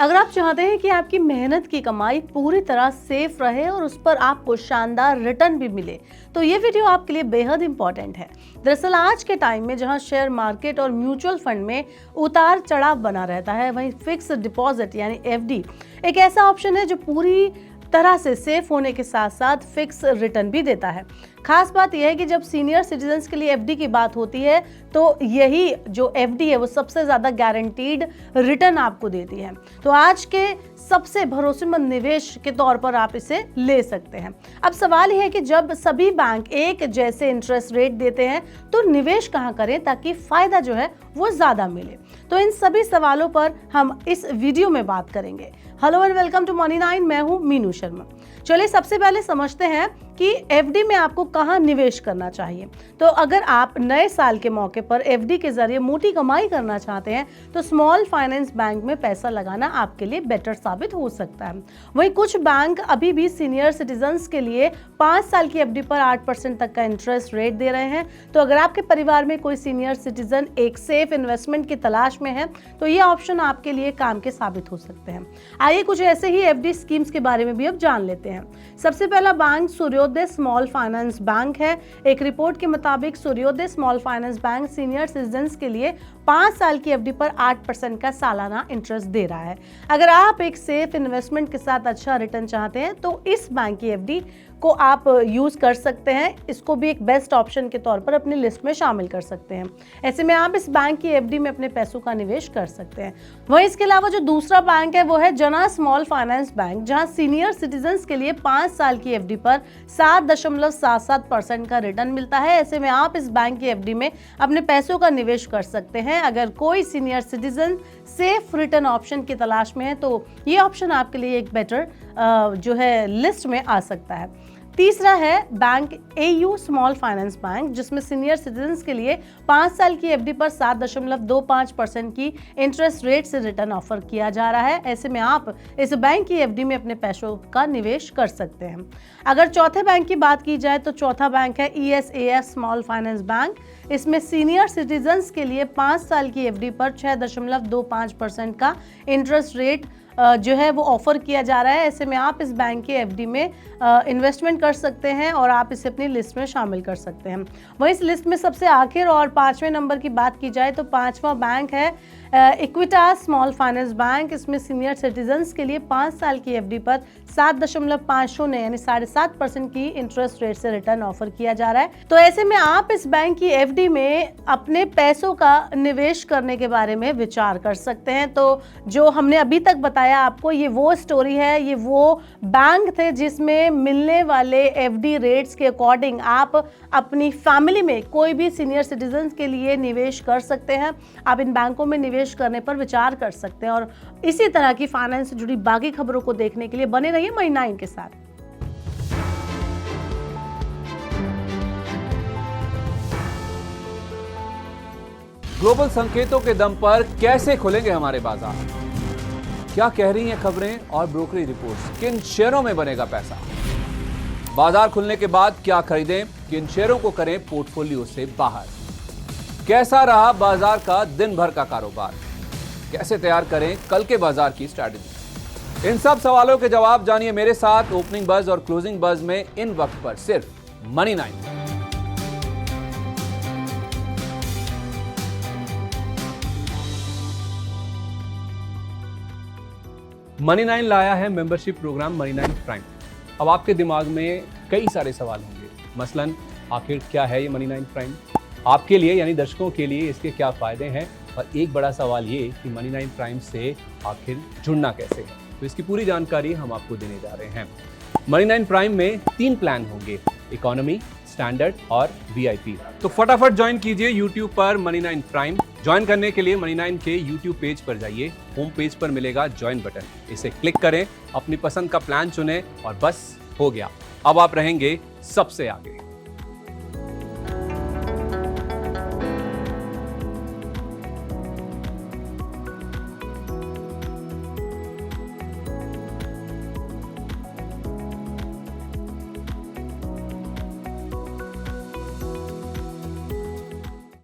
अगर आप चाहते हैं कि आपकी मेहनत की कमाई पूरी तरह सेफ रहे और उस पर आपको शानदार रिटर्न भी मिले, तो ये वीडियो आपके लिए बेहद इंपॉर्टेंट है। दरअसल आज के टाइम में जहां शेयर मार्केट और म्यूचुअल फंड में उतार चढ़ाव बना रहता है, वहीं फिक्स डिपॉजिट यानी एफडी एक ऐसा ऑप्शन है जो पूरी तरह से सेफ होने के साथ साथ फिक्स रिटर्न भी देता है। खास बात यह है कि जब सीनियर सिटीजन्स के लिए एफडी की बात होती है तो यही जो एफडी है वो सबसे ज़्यादा गारंटीड रिटर्न आपको देती है। तो आज के सबसे भरोसेमंद निवेश के तौर पर आप इसे ले सकते हैं। अब सवाल यह है कि जब सभी बैंक एक जैसे इंटरेस्ट रेट देते हैं तो निवेश कहाँ करें ताकि फ़ायदा जो है वो ज़्यादा मिले। तो इन सभी सवालों पर हम इस वीडियो में बात करेंगे। Hello and welcome to money 9, मैं हूँ मीनू शर्मा। चलिए सबसे पहले समझते हैं कि एफडी में आपको कहाँ निवेश करना चाहिए। तो अगर आप नए साल के मौके पर एफडी के जरिए मोटी कमाई करना चाहते हैं तो स्मॉल फाइनेंस बैंक में पैसा लगाना आपके लिए बेटर साबित हो सकता है। वहीं कुछ बैंक अभी भी सीनियर सिटीजन्स के लिए 5 साल की एफडी पर 8% तक का इंटरेस्ट रेट दे रहे हैं। तो अगर आपके परिवार में कोई सीनियर सिटीजन एक सेफ इन्वेस्टमेंट की तलाश में है तो ये ऑप्शन आपके लिए काम के साबित हो सकते हैं। आइए कुछ ऐसे ही एफडी स्कीम्स के बारे में भी अब जान लेते हैं। सबसे पहला बैंक सूर्योदय स्मॉल फाइनेंस बैंक है। एक रिपोर्ट के मुताबिक सूर्योदय small finance bank senior citizens के लिए 5 साल की एफडी पर 8% का सालाना इंटरेस्ट दे रहा है। अगर आप एक सेफ इन्वेस्टमेंट के साथ अच्छा रिटर्न चाहते हैं तो इस बैंक की एफडी को आप यूज कर सकते हैं। इसको भी एक बेस्ट ऑप्शन के तौर पर अपनी लिस्ट में शामिल कर सकते हैं। ऐसे में आप इस बैंक की एफडी में अपने पैसों का निवेश कर सकते हैं। वहीं इसके अलावा जो दूसरा बैंक है वो है जना स्मॉल फाइनेंस बैंक, जहां सीनियर सिटीजन्स के लिए 5 साल की एफडी पर 7.77% का रिटर्न मिलता है। ऐसे में आप इस बैंक की एफडी में अपने पैसों का निवेश कर सकते हैं। अगर कोई senior citizen safe return option की तलाश में है तो ये ऑप्शन आपके लिए एक बेटर जो है लिस्ट में आ सकता है। तीसरा है bank AU small finance bank, जिसमें सीनियर सिटीजन्स के लिए 5 साल की एफडी पर 7.25% की इंटरेस्ट रेट से रिटर्न ऑफर किया जा रहा है। ऐसे में आप इस बैंक की एफडी में अपने पैसों का निवेश कर सकते हैं। अगर चौथे बैंक की बात की जाए तो चौथा बैंक है ESAF स्मॉल फाइनेंस बैंक। इसमें सीनियर सिटीजन्स के लिए 5 साल की एफडी पर 6.25% का इंटरेस्ट रेट जो है वो ऑफर किया जा रहा है। ऐसे में आप इस बैंक की एफडी में इन्वेस्टमेंट कर सकते हैं और आप इसे अपनी लिस्ट में शामिल कर सकते हैं। वहीं इस लिस्ट में सबसे आखिर और 5वें नंबर की बात की जाए तो 5वां बैंक है इक्विटास स्मॉल फाइनेंस बैंक। इसमें सीनियर सिटीजन्स के लिए 5 साल की एफडी पर 7.50 यानी 7.5% की इंटरेस्ट रेट से रिटर्न ऑफर किया जा रहा है। तो ऐसे में आप इस बैंक की एफडी में अपने पैसों का निवेश करने के बारे में विचार कर सकते हैं। तो जो हमने अभी तक बताया आपको, ये वो स्टोरी है, ये वो बैंक थे जिसमें मिलने वाले एफडी रेट्स के अकॉर्डिंग आप अपनी फैमिली में कोई भी सीनियर सिटीजन्स के लिए निवेश कर सकते हैं। आप इन बैंकों में निवेश करने पर विचार कर सकते हैं और इसी तरह की फाइनेंस से जुड़ी बाकी खबरों को देखने के लिए बने रहिए मनी 9 के साथ। ग्लोबल संकेतों के दम पर कैसे खुलेंगे हमारे बाजार? क्या कह रही हैं खबरें और ब्रोकरेज रिपोर्ट्स? किन शेयरों में बनेगा पैसा? बाजार खुलने के बाद क्या खरीदें, किन शेयरों को करें पोर्टफोलियो से बाहर? कैसा रहा बाजार का दिन भर का कारोबार? कैसे तैयार करें कल के बाजार की स्ट्रैटेजी? इन सब सवालों के जवाब जानिए मेरे साथ ओपनिंग बज और क्लोजिंग बज में इन वक्त पर सिर्फ मनी 9। मनी 9 लाया है मेंबरशिप प्रोग्राम मनी 9 प्राइम। अब आपके दिमाग में कई सारे सवाल होंगे, मसलन आखिर क्या है ये मनी 9 प्राइम, आपके लिए यानी दर्शकों के लिए इसके क्या फायदे हैं, और एक बड़ा सवाल ये कि मनी 9 प्राइम से आखिर जुड़ना कैसे है। तो इसकी पूरी जानकारी हम आपको देने जा रहे हैं। मनी 9 प्राइम में 3 प्लान होंगे, इकोनॉमी, स्टैंडर्ड और VIP। तो फटाफट ज्वाइन कीजिए YouTube पर मनी 9 प्राइम। ज्वाइन करने के लिए मनी 9 के YouTube पेज पर जाइए, होम पेज पर मिलेगा ज्वाइन बटन, इसे क्लिक करें, अपनी पसंद का प्लान चुनें और बस हो गया, अब आप रहेंगे सबसे आगे।